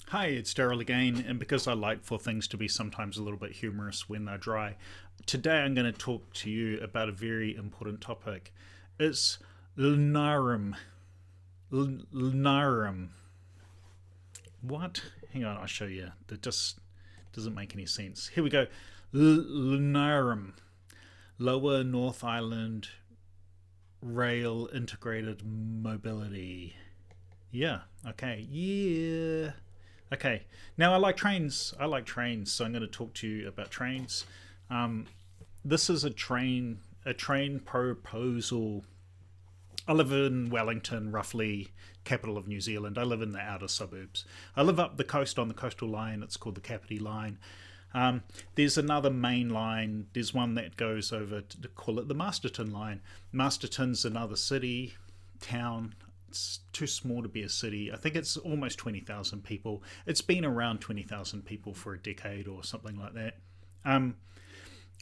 Hi, it's Daryl again, and because I like for things to be sometimes a little bit humorous when they're dry, today I'm going to talk to you about a very important topic. It's LNIRIM. LNIRIM. What? Hang on, I'll show you. That just doesn't make any sense. Here we go. LNIRIM. Lower North Island Rail Integrated Mobility. Yeah, okay. Yeah. Okay. Now I like trains. So I'm going to talk to you about trains. Um, this is a train proposal. I live in Wellington, roughly capital of New Zealand. I live in the outer suburbs. I live up the coast on the coastal line. It's called the Kapiti Line. There's another main line. There's one that goes over to call it the Masterton Line. Masterton's another city, town. It's too small to be a city. I think it's almost 20,000 people. It's been around 20,000 people for a decade or something like that. Um,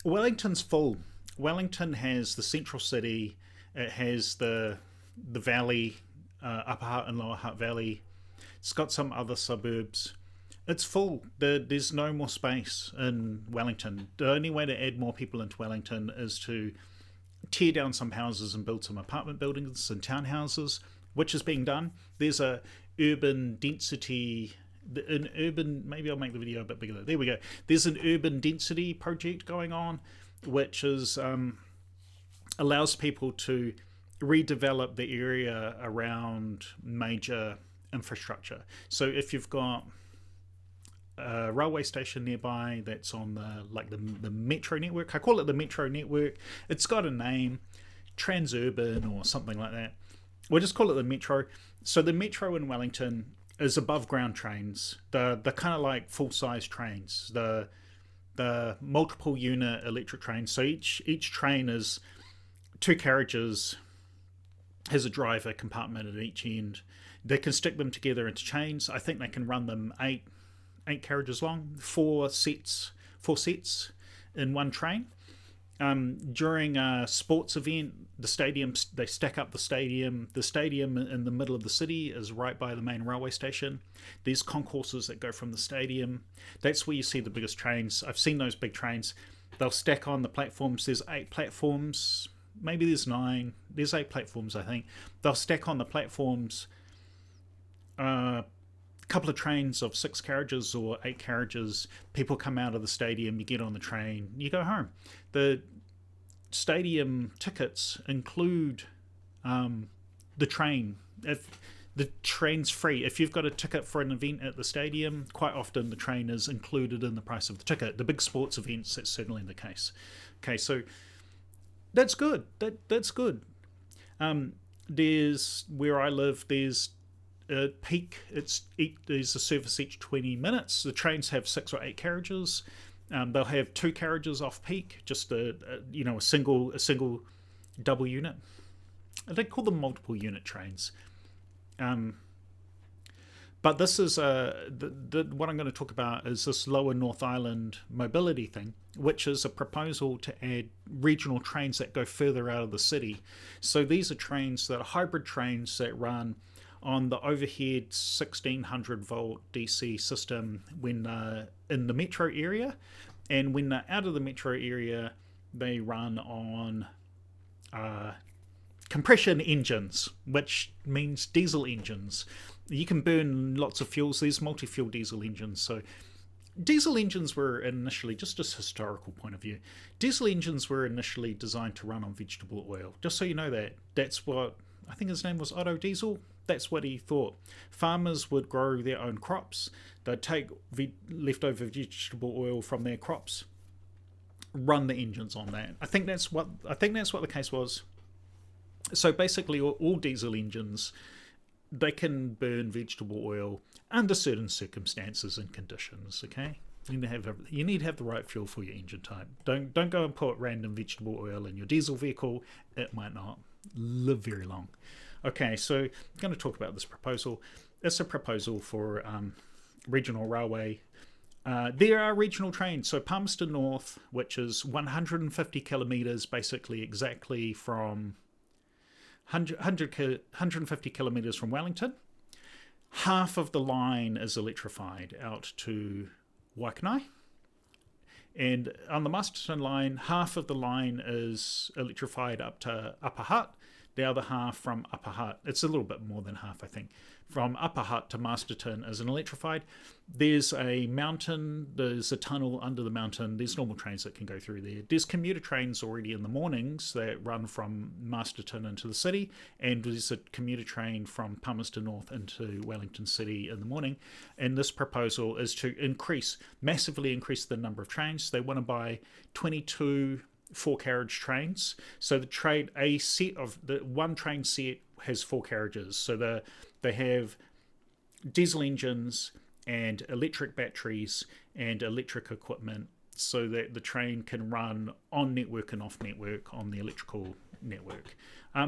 Wellington's full. Wellington has the central city. It has the valley, Upper Hutt and Lower Hutt Valley. It's got some other suburbs. It's full. There's no more space in Wellington. The only way to add more people into Wellington is to tear down some houses and build some apartment buildings and townhouses, which is being done. There's a urban density, an urban. Maybe I'll make the video a bit bigger. There we go. There's an urban density project going on, which is allows people to redevelop the area around major infrastructure. So if you've got a railway station nearby that's on the metro network. I call it the metro network. It's got a name, Transurban or something like that. We'll just call it the metro. So the metro in Wellington is above ground trains. The kind of like full size trains. The multiple unit electric trains. So each train is two carriages, has a driver compartment at each end. They can stick them together into chains. I think they can run them eight carriages long, four sets in one train. During a sports event, the stadium they stack up the stadium. The stadium in the middle of the city is right by the main railway station. There's concourses that go from the stadium. That's where you see the biggest trains. I've seen those big trains. They'll stack on the platforms. There's 8 platforms. Maybe there's 9. There's 8 platforms, I think. They'll stack on the platforms. Couple of trains of 6 carriages or 8 carriages. People come out of the stadium, you get on the train, you go home. The stadium tickets include the train. If the train's free, if you've got a ticket for an event at the stadium, quite often the train is included in the price of the ticket. The big sports events, that's certainly the case. Okay, so that's good. That's good. There's where I live. There's peak. There's a service each 20 minutes. The trains have 6 or 8 carriages. They'll have 2 carriages off peak, just a single double unit. They call them multiple unit trains. But this is what I'm going to talk about is this Lower North Island mobility thing, which is a proposal to add regional trains that go further out of the city. So these are trains that are hybrid trains that run on the overhead 1600 volt DC system when in the metro area, and when they're out of the metro area, they run on compression engines, which means diesel engines. You can burn lots of fuels. There's multi-fuel diesel engines. So diesel engines were initially, just a historical point of view, diesel engines were initially designed to run on vegetable oil. Just so you know that. That's what, I think his name was Otto Diesel. That's what he thought. Farmers would grow their own crops. They'd take leftover vegetable oil from their crops, run the engines on that. I think that's what the case was. So basically, all diesel engines, they can burn vegetable oil under certain circumstances and conditions. Okay, you need to have the right fuel for your engine type. Don't go and put random vegetable oil in your diesel vehicle. It might not live very long. Okay, so I'm going to talk about this proposal. It's a proposal for regional railway. There are regional trains. So Palmerston North, which is 150 kilometres, basically exactly from 150 kilometres from Wellington. half of the line is electrified out to Waikanae. And on the Masterton line, half of the line is electrified up to Upper Hutt. The other half from Upper Hutt, it's a little bit more than half, I think, from Upper Hutt to Masterton is an electrified. There's a mountain, there's a tunnel under the mountain, there's normal trains that can go through there. There's commuter trains already in the mornings that run from Masterton into the city, and there's a commuter train from Palmerston North into Wellington City in the morning. And this proposal is to massively increase the number of trains. They want to buy 22 4-carriage trains. So the one train set has 4 carriages. So they have diesel engines and electric batteries and electric equipment, so that the train can run on network and off network on the electrical network.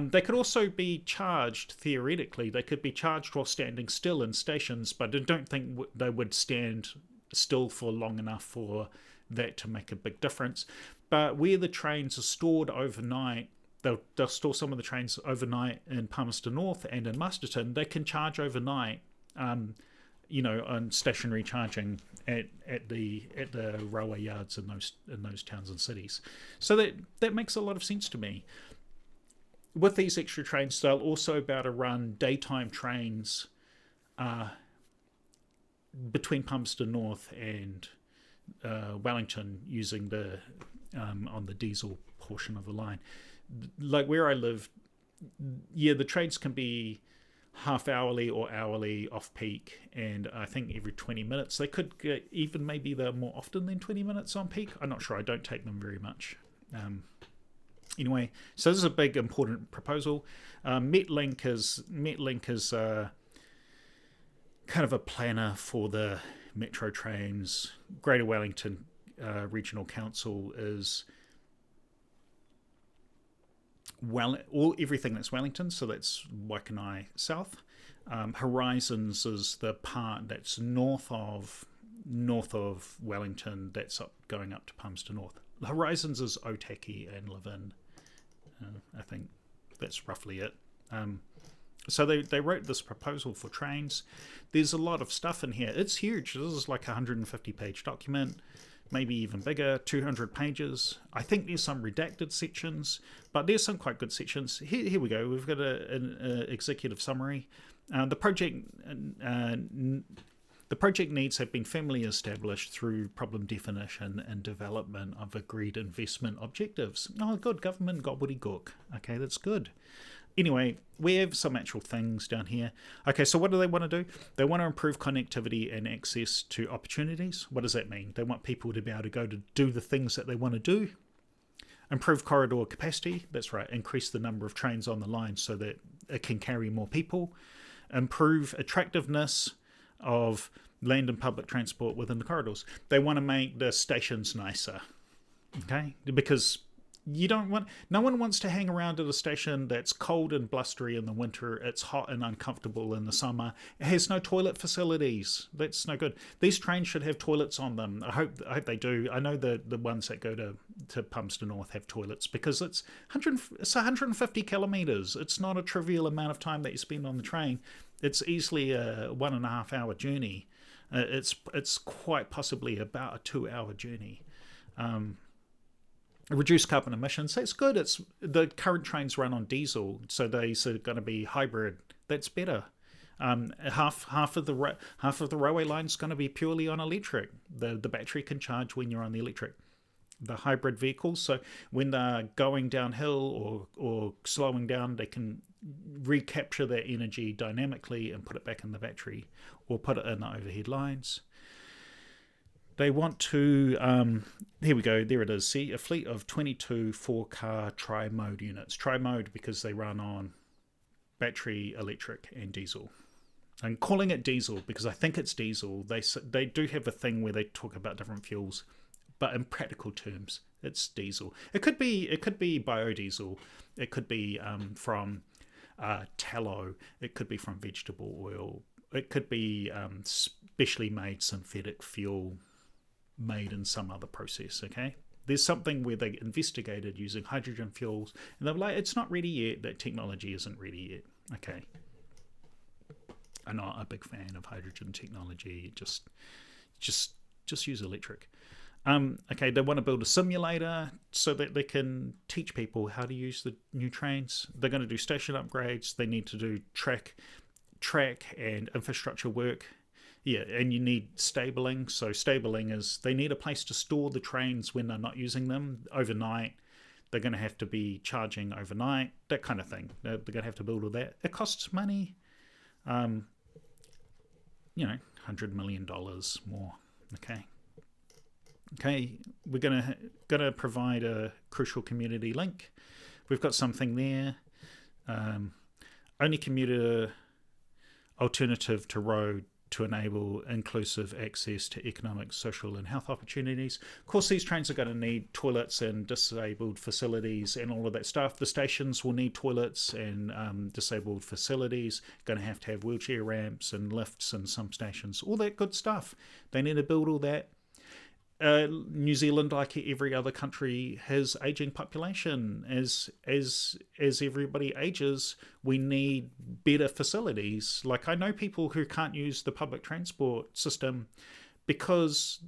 They could also be charged, theoretically, they could be charged while standing still in stations, but I don't think they would stand still for long enough for that to make a big difference. But where the trains are stored overnight, they'll store some of the trains overnight in Palmerston North and in Masterton. They can charge overnight, on stationary charging at the railway yards in those towns and cities. So that makes a lot of sense to me. With these extra trains, they'll also be able to run daytime trains between Palmerston North and Wellington using on the diesel portion of the line. Like where I live, the trains can be half hourly or hourly off peak, and I think every 20 minutes. They could get even maybe they're more often than 20 minutes on peak. I'm not sure. I don't take them very much. Anyway, so this is a big important proposal. Metlink is kind of a planner for the metro trains. Greater Wellington Regional Council is everything that's Wellington, so that's Waikanae South. Horizons is the part that's north of Wellington, that's going up to Palmerston North. Horizons is Otaki and Levin. I think that's roughly it. So they wrote this proposal for trains. There's a lot of stuff in here. It's huge. This is like a 150-page document, maybe even bigger, 200 pages. I think there's some redacted sections, but there's some quite good sections. Here we go. We've got an executive summary. The project needs have been firmly established through problem definition and development of agreed investment objectives. Oh, good. Government gobbledygook. Okay, that's good. Anyway, we have some actual things down here. Okay, so what do they want to do? They want to improve connectivity and access to opportunities. What does that mean? They want people to be able to go to do the things that they want to do. Improve corridor capacity. That's right, increase the number of trains on the line so that it can carry more people. Improve attractiveness of land and public transport within the corridors. They want to make the stations nicer. Okay, because no one wants to hang around at a station that's cold and blustery in the winter, it's hot and uncomfortable in the summer, it has no toilet facilities. That's no good. These trains should have toilets on them. I hope they do. I know the ones that go to Palmerston North have toilets, because it's 150 kilometres. It's not a trivial amount of time that you spend on the train. It's easily a 1.5 hour journey. It's quite possibly about a 2-hour journey. Reduce carbon emissions. That's good. It's the current trains run on diesel, so they're going to be hybrid. That's better. Half of the railway line's going to be purely on electric. The battery can charge when you're on the electric. The hybrid vehicles, so when they're going downhill or slowing down, they can recapture that energy dynamically and put it back in the battery or put it in the overhead lines. They want to, here we go, there it is. See, a fleet of 22 4-car tri-mode units. Tri-mode because they run on battery, electric, and diesel. I'm calling it diesel because I think it's diesel. They do have a thing where they talk about different fuels, but in practical terms, it's diesel. It could be biodiesel. It could be from tallow. It could be from vegetable oil. It could be specially made synthetic fuel made in some other process. Okay, there's something where they investigated using hydrogen fuels, and they were like, it's not ready yet. That technology isn't ready yet. Okay. are not a big fan of hydrogen technology. Just use electric. Okay, they want to build a simulator so that they can teach people how to use the new trains. They're going to do station upgrades. They need to do track and infrastructure work. Yeah, and you need stabling. So stabling is they need a place to store the trains when they're not using them overnight. They're going to have to be charging overnight, that kind of thing. They're going to have to build all that. It costs money. $100 million more. Okay, we're gonna provide a crucial community link. We've got something there. Only commuter alternative to road to enable inclusive access to economic, social, and health opportunities. Of course, these trains are going to need toilets and disabled facilities and all of that stuff. The stations will need toilets and disabled facilities. Going to have wheelchair ramps and lifts in some stations. All that good stuff. They need to build all that. New Zealand, like every other country, has aging population. As everybody ages, we need better facilities. Like, I know people who can't use the public transport system because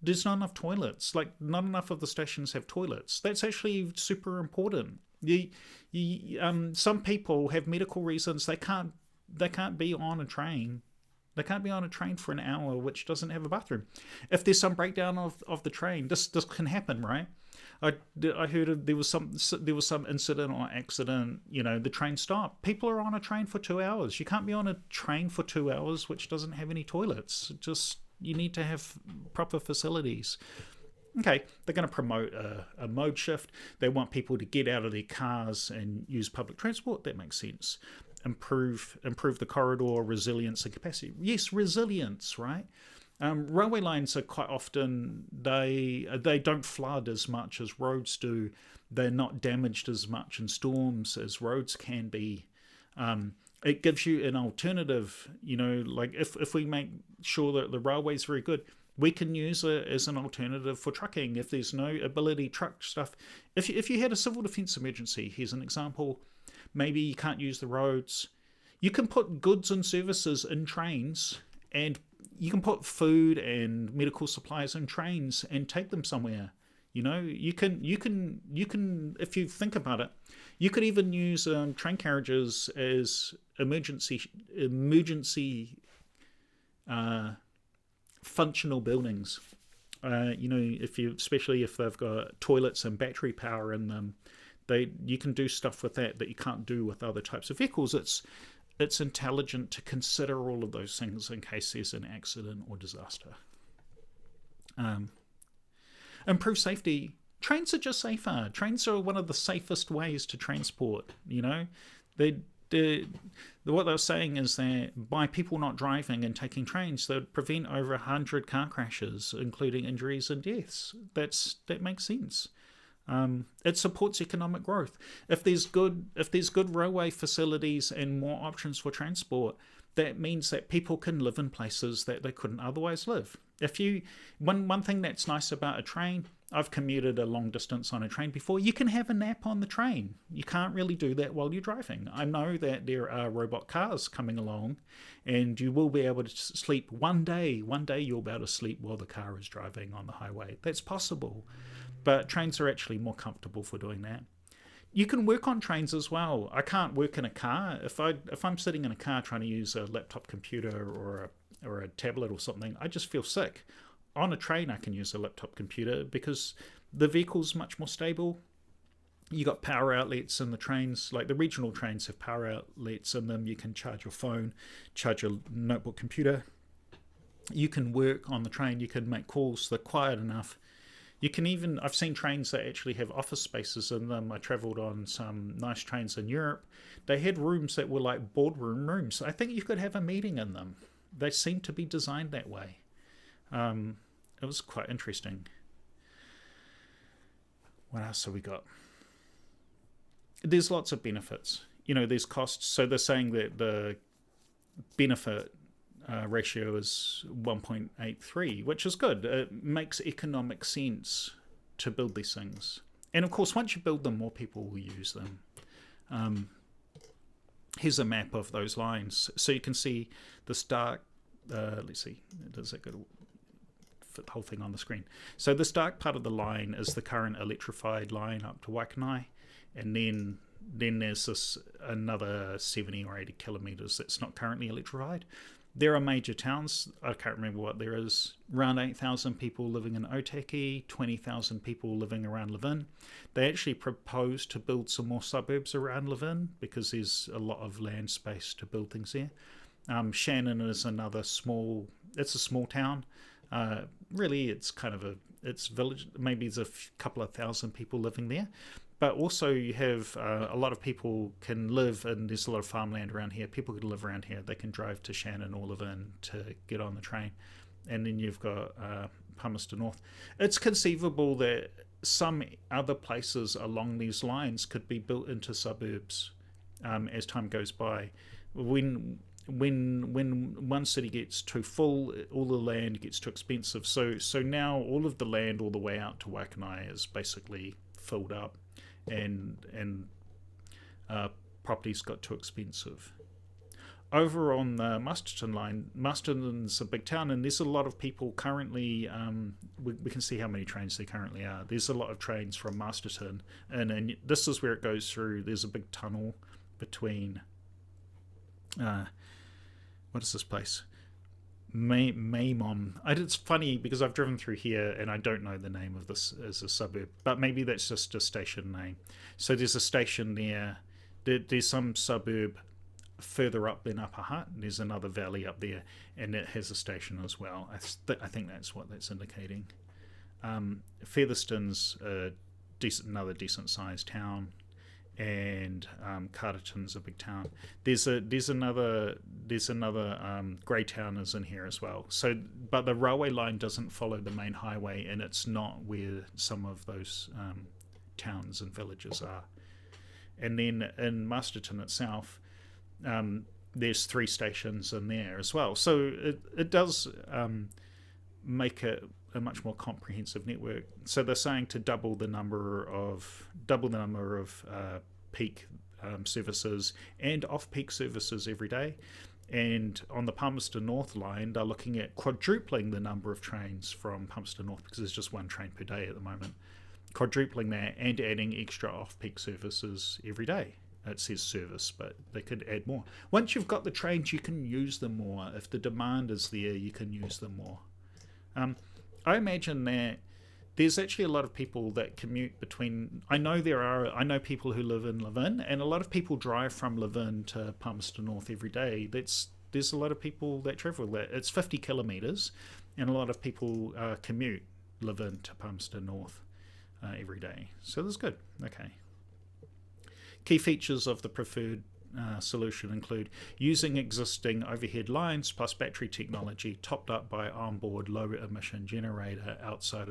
there's not enough toilets. Like, not enough of the stations have toilets. That's actually super important. Some people have medical reasons they can't be on a train. They can't be on a train for an hour which doesn't have a bathroom. If there's some breakdown of the train, this can happen, right? I heard there was some incident or accident. The train stopped. People are on a train for 2 hours. You can't be on a train for 2 hours which doesn't have any toilets. You need to have proper facilities. Okay, they're going to promote a mode shift. They want people to get out of their cars and use public transport. That makes sense. Improve the corridor resilience and capacity. Yes, resilience, right? Railway lines are quite often, they don't flood as much as roads do. They're not damaged as much in storms as roads can be. It gives you an alternative, like if we make sure that the railway's very good, we can use it as an alternative for trucking. If there's no ability truck stuff, if you had a civil defence emergency, here's an example. Maybe you can't use the roads. You can put goods and services in trains, and you can put food and medical supplies in trains and take them somewhere. You can. If you think about it, you could even use train carriages as emergency functional buildings. Especially if they've got toilets and battery power in them. You can do stuff with that you can't do with other types of vehicles. It's intelligent to consider all of those things in case there's an accident or disaster. Improve safety. Trains are just safer. Trains are one of the safest ways to transport. What they're saying is that by people not driving and taking trains, they'd prevent over 100 car crashes, including injuries and deaths. That makes sense. It supports economic growth. If there's good railway facilities and more options for transport, that means that people can live in places that they couldn't otherwise live. One thing that's nice about a train, I've commuted a long distance on a train before, you can have a nap on the train. You can't really do that while you're driving. I know that there are robot cars coming along, and you will be able to sleep one day. One day you'll be able to sleep while the car is driving on the highway. That's possible. But trains are actually more comfortable for doing that. You can work on trains as well. I can't work in a car. If I'm sitting in a car trying to use a laptop computer or a tablet or something, I just feel sick. On a train, I can use a laptop computer because the vehicle's much more stable. You got power outlets in the trains, like the regional trains have power outlets in them. You can charge your phone, charge your notebook computer. You can work on the train. You can make calls. They're quiet enough. I've seen trains that actually have office spaces in them. I travelled on some nice trains in Europe. They had rooms that were like boardroom rooms. I think you could have a meeting in them. They seem to be designed that way. It was quite interesting. What else have we got? There's lots of benefits. There's costs. So they're saying that the benefit ratio is 1.83, which is good. It makes economic sense to build these things. And of course, once you build them, more people will use them. here's a map of those lines. So you can see the start. Let's see, does that go to fit the whole thing on the screen? So this dark part of the line is the current electrified line up to Waikanae, and then there's this another 70 or 80 kilometres that's not currently electrified. There are major towns, I can't remember what there is, around 8,000 people living in Otaki, 20,000 people living around Levin. They actually propose to build some more suburbs around Levin because there's a lot of land space to build things there. Shannon is another small, it's a small town. Really, it's kind of it's village, maybe there's couple of thousand people living there. But also you have a lot of people can live, and there's a lot of farmland around here. People can live around here. They can drive to Shannon or Levin to get on the train. And then you've got Palmerston North. It's conceivable that some other places along these lines could be built into suburbs as time goes by. When one city gets too full, all the land gets too expensive. So now all of the land all the way out to Waikanae is basically filled up. And properties got too expensive. Over on the Masterton line, Masterton's a big town, and there's a lot of people currently. We can see how many trains there currently are. There's a lot of trains from Masterton, and this is where it goes through. There's a big tunnel between. What is this place? Maymom. It's funny because I've driven through here and I don't know the name of this as a suburb, but maybe that's just a station name. So there's a station there. There's some suburb further up than Upper Hutt. There's another valley up there, and it has a station as well. I think that's what that's indicating. Featherston's another decent sized town, and Carterton's a big town. There's another Greytown is in here as well. So, but the railway line doesn't follow the main highway, and it's not where some of those towns and villages are. And then in Masterton itself, there's 3 stations in there as well. So it does make it a much more comprehensive network. So they're saying to double the number of peak services and off-peak services every day. And on the Palmerston North line, they're looking at quadrupling the number of trains from Palmerston North, because there's just 1 train per day at the moment. Quadrupling that and adding extra off-peak services every day. It says service, but they could add more. Once you've got the trains, you can use them more. If the demand is there, you can use them more. I imagine that there's actually a lot of people that commute between. I know people who live in Levin, and a lot of people drive from Levin to Palmerston North every day. There's a lot of people that travel that. It's 50 kilometres, and a lot of people commute Levin to Palmerston North every day. So that's good. Okay. Key features of the preferred solution include using existing overhead lines plus battery technology topped up by onboard low emission generator outside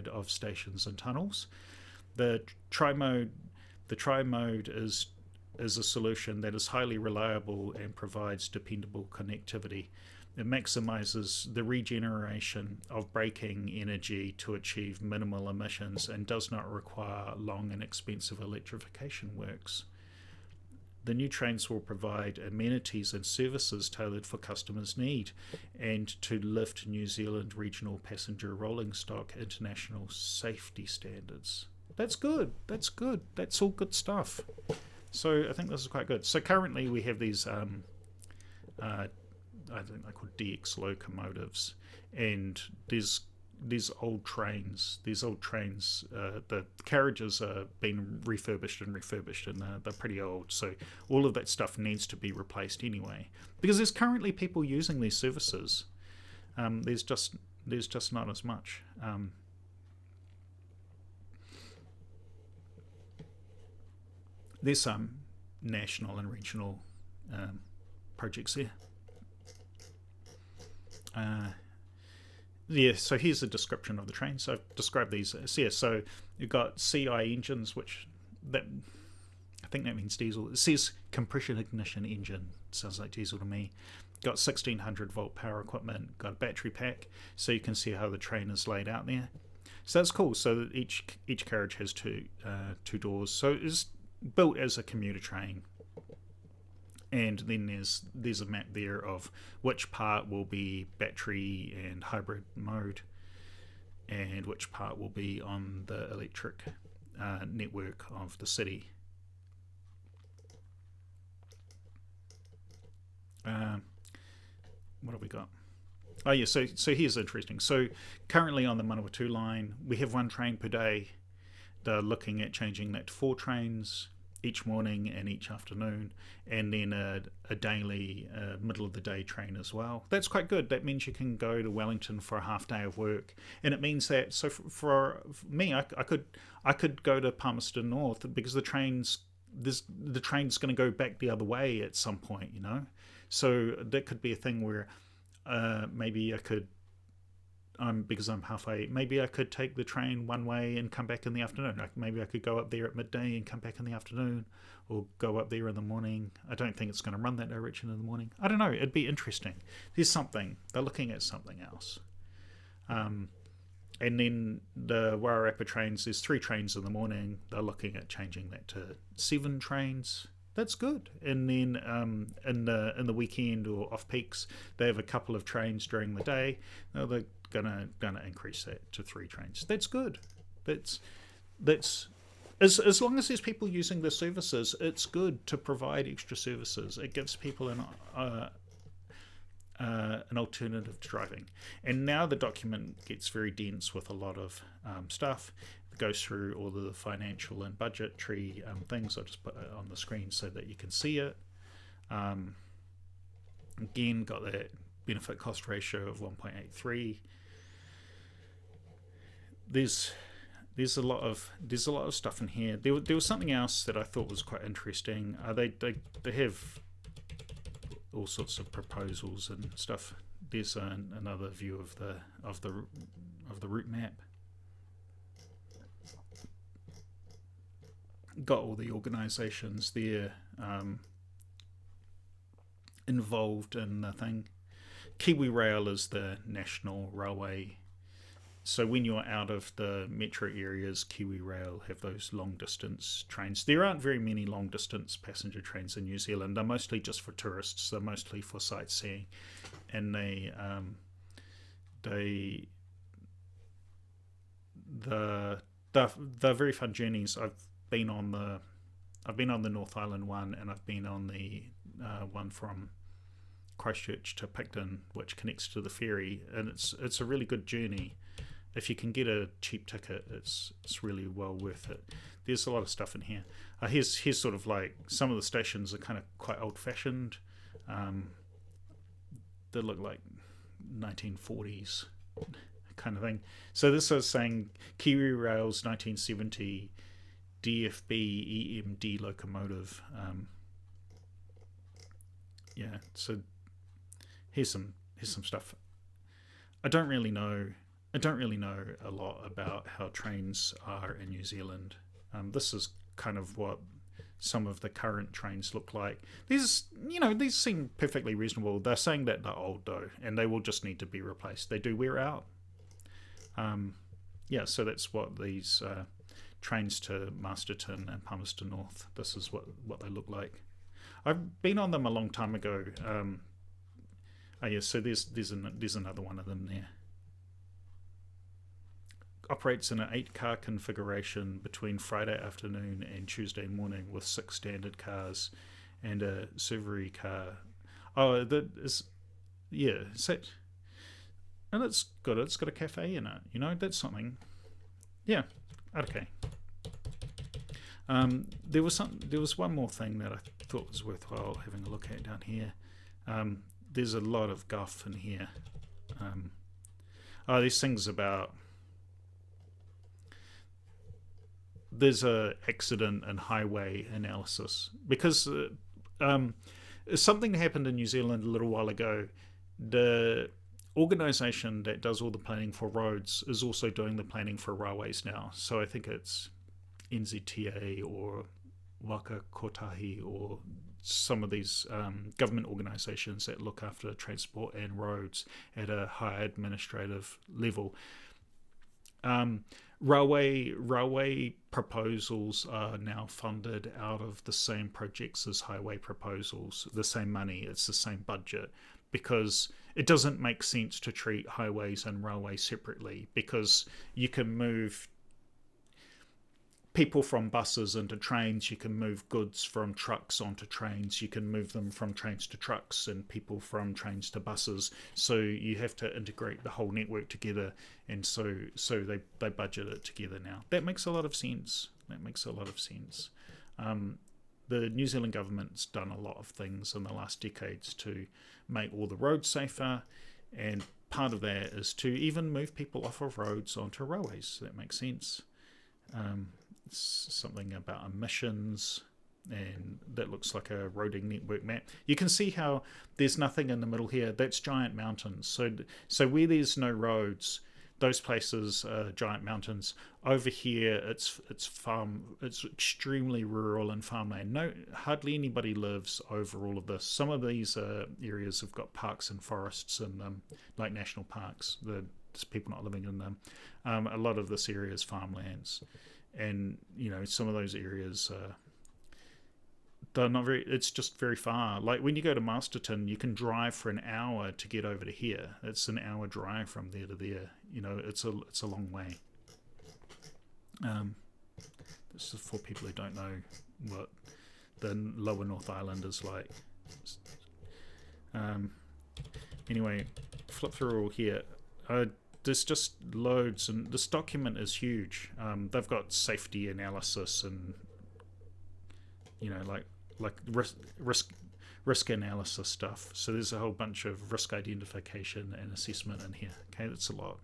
of stations and tunnels. The tri-mode is a solution that is highly reliable and provides dependable connectivity. It maximizes the regeneration of braking energy to achieve minimal emissions and does not require long and expensive electrification works. The new trains will provide amenities and services tailored for customers' need and to lift New Zealand regional passenger rolling stock international safety standards. That's good. That's all good stuff. So I think this is quite good. So currently we have these I think they're called DX locomotives, and these old trains. The carriages are being refurbished, and they're pretty old. So all of that stuff needs to be replaced anyway, because there's currently people using these services. There's just not as much. There's some national and regional projects there. So here's a description of the train. So I've described these. So you've got CI engines, I think that means diesel. It says compression ignition engine. Sounds like diesel to me. Got 1600 volt power equipment. Got a battery pack, so you can see how the train is laid out there. So that's cool. So each carriage has two doors. So it's built as a commuter train. And then there's a map there of which part will be battery and hybrid mode, and which part will be on the electric network of the city. What have we got? Oh yeah, so here's interesting. So currently on the Manawatu line, we have one train per day. They're looking at changing that to 4 trains each morning and each afternoon, and then a daily middle of the day train as well. That's quite good. That means you can go to Wellington for a half day of work, and it means that for me, I could go to Palmerston North because the train's going to go back the other way at some point, So that could be a thing where maybe I could, because I'm halfway, maybe I could take the train one way and come back in the afternoon. Maybe I could go up there at midday and come back in the afternoon, or go up there in the morning. I don't think it's going to run that direction in the morning. I don't know. It'd be interesting. There's something. They're looking at something else. And then the Wairarapa trains, there's 3 trains in the morning. They're looking at changing that to 7 trains. That's good. And then in the weekend or off peaks, they have a couple of trains during the day. Now they're gonna increase that to 3 trains. That's good. That's as long as there's people using the services, it's good to provide extra services. It gives people an alternative to driving. And now the document gets very dense with a lot of stuff. It goes through all of the financial and budgetary things. I'll just put it on the screen so that you can see it. Again, got that benefit cost ratio of 1.83. There's a lot of stuff in here. There was something else that I thought was quite interesting. They have all sorts of proposals and stuff. There's another view of the route map. Got all the organisations there involved in the thing. Kiwi Rail is the national railway. So when you're out of the metro areas, Kiwi Rail have those long distance trains. There aren't very many long distance passenger trains in New Zealand. They're mostly just for tourists. They're mostly for sightseeing, and they're very fun journeys. I've been on the North Island one, and I've been on the one from Christchurch to Picton, which connects to the ferry, and it's a really good journey. If you can get a cheap ticket, it's really well worth it. There's a lot of stuff in here. Here's sort of like some of the stations are kind of quite old-fashioned. They look like 1940s kind of thing. So this is saying Kiwi Rail's 1970 DFB EMD locomotive. So here's some stuff. I don't really know a lot about how trains are in New Zealand. This is kind of what some of the current trains look like. These seem perfectly reasonable. They're saying that they're old though, and they will just need to be replaced. They do wear out. So that's what these trains to Masterton and Palmerston North. This is what they look like. I've been on them a long time ago. So there's another one of them there. Operates in an 8-car configuration between Friday afternoon and Tuesday morning with 6 standard cars and a servery car. Oh, that is, yeah. And it's good. It's got a cafe in it. That's something. Yeah. Okay. There was one more thing that I thought was worthwhile having a look at down here. There's a lot of guff in here. These things about there's a accident and highway analysis because something happened in New Zealand a little while ago. The organisation that does all the planning for roads is also doing the planning for railways now. So I think it's NZTA or Waka Kotahi or some of these government organisations that look after transport and roads at a high administrative level. Railway proposals are now funded out of the same projects as highway proposals, the same money, it's the same budget, because it doesn't make sense to treat highways and railways separately, because you can move people from buses into trains, you can move goods from trucks onto trains, you can move them from trains to trucks and people from trains to buses. So you have to integrate the whole network together, and so they budget it together now. That makes a lot of sense. The New Zealand government's done a lot of things in the last decades to make all the roads safer, and part of that is to even move people off of roads onto railways. That makes sense. Something about emissions, and that looks like a roading network map. You can see how there's nothing in the middle here. That's giant mountains. So where there's no roads, those places are giant mountains. Over here, it's farm. It's extremely rural and farmland. Hardly anybody lives over all of this. Some of these areas have got parks and forests in them, like national parks. There's people not living in them. A lot of this area is farmlands. And some of those areas they're not very, it's just very far. Like when you go to Masterton, you can drive for an hour to get over to here. It's an hour drive from there to there. It's a long way. This is for people who don't know what the lower North Island is like. Anyway, flip through all here. There's just loads, and this document is huge. They've got safety analysis and like risk analysis stuff. So there's a whole bunch of risk identification and assessment in here. Okay, that's a lot.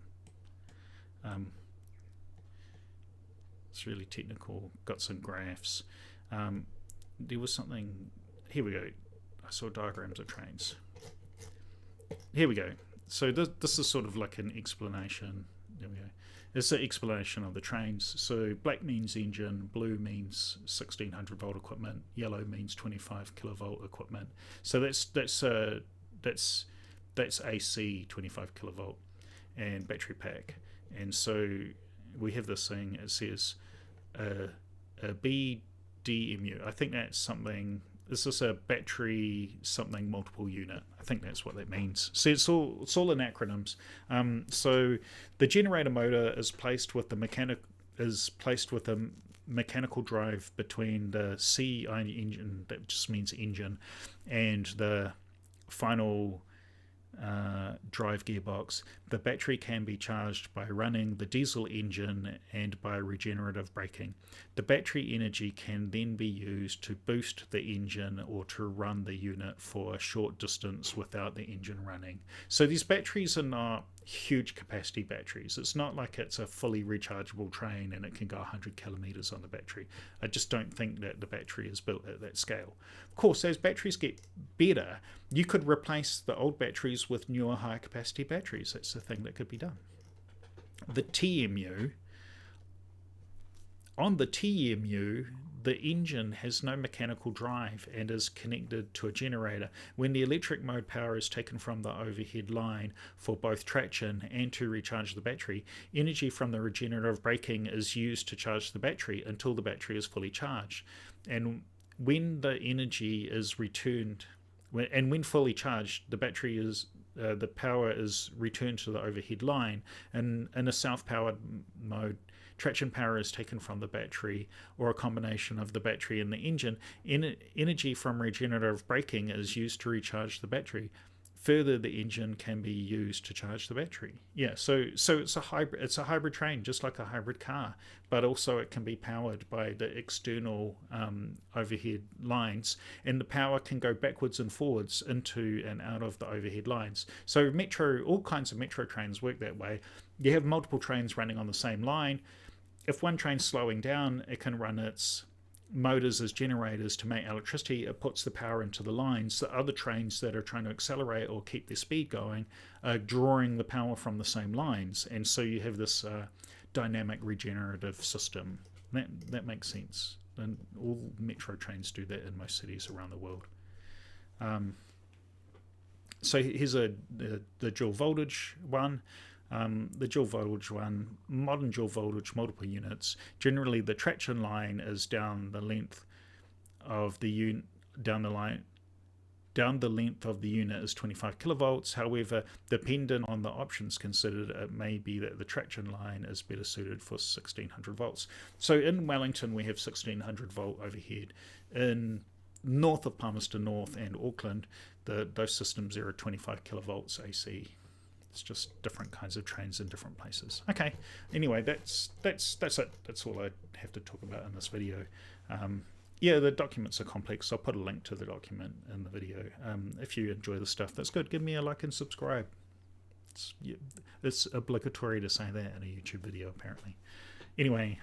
It's really technical. Got some graphs. There was something. Here we go. I saw diagrams of trains. Here we go. So this is sort of like an explanation. There we go. It's an explanation of the trains. So black means engine, blue means 1600 volt equipment, yellow means 25 kilovolt equipment. So that's AC 25 kilovolt and battery pack. And so we have this thing. It says a BDMU. I think that's something. Is this a battery something multiple unit? I think that's what that means. So it's all in acronyms. So the generator motor is placed with a mechanical drive between the CI engine, that just means engine, and the final drive gearbox. The battery can be charged by running the diesel engine and by regenerative braking. The battery energy can then be used to boost the engine or to run the unit for a short distance without the engine running. So these batteries are not huge capacity batteries. It's not like it's a fully rechargeable train and it can go 100 kilometers on the battery. I just don't think that the battery is built at that scale. Of course, as batteries get better, you could replace the old batteries with newer higher capacity batteries. That's the thing that could be done. The TMU, on the TMU, the engine has no mechanical drive and is connected to a generator. When the electric mode power is taken from the overhead line for both traction and to recharge the battery, energy from the regenerative braking is used to charge the battery until the battery is fully charged. And when the energy is returned, when fully charged, the battery is the power is returned to the overhead line, and in a self-powered mode, traction power is taken from the battery or a combination of the battery and the engine. Energy from regenerative braking is used to recharge the battery. Further, the engine can be used to charge the battery. Yeah, so it's a hybrid. It's a hybrid train, just like a hybrid car, but also it can be powered by the external overhead lines, and the power can go backwards and forwards into and out of the overhead lines. So all kinds of metro trains work that way. You have multiple trains running on the same line. If one train's slowing down, it can run its motors as generators to make electricity. It puts the power into the lines. The other trains that are trying to accelerate or keep their speed going are drawing the power from the same lines, and so you have this dynamic regenerative system. That makes sense, and all metro trains do that in most cities around the world. So here's the dual voltage one. The dual voltage one, modern dual voltage, multiple units. Generally, the traction line is down the length of the down the length of the unit is 25 kilovolts. However, dependent on the options considered, it may be that the traction line is better suited for 1600 volts. So in Wellington, we have 1600 volt overhead. In north of Palmerston North and Auckland, those systems are at 25 kilovolts AC. It's just different kinds of trains in different places. Okay, anyway, that's it. That's all I have to talk about in this video. Yeah, the documents are complex. I'll put a link to the document in the video. If you enjoy the stuff, that's good. Give me a like and subscribe. It's obligatory to say that in a YouTube video, apparently. Anyway,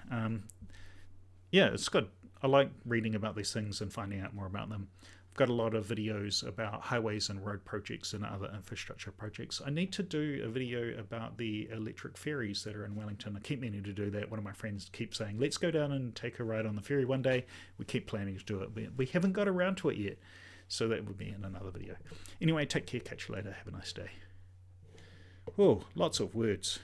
yeah, it's good. I like reading about these things and finding out more about them. I've got a lot of videos about highways and road projects and other infrastructure projects. I need to do a video about the electric ferries that are in Wellington. I keep meaning to do that. One of my friends keeps saying, let's go down and take a ride on the ferry one day. We keep planning to do it, but we haven't got around to it yet. So that would be in another video. Anyway, take care. Catch you later. Have a nice day. Oh, lots of words.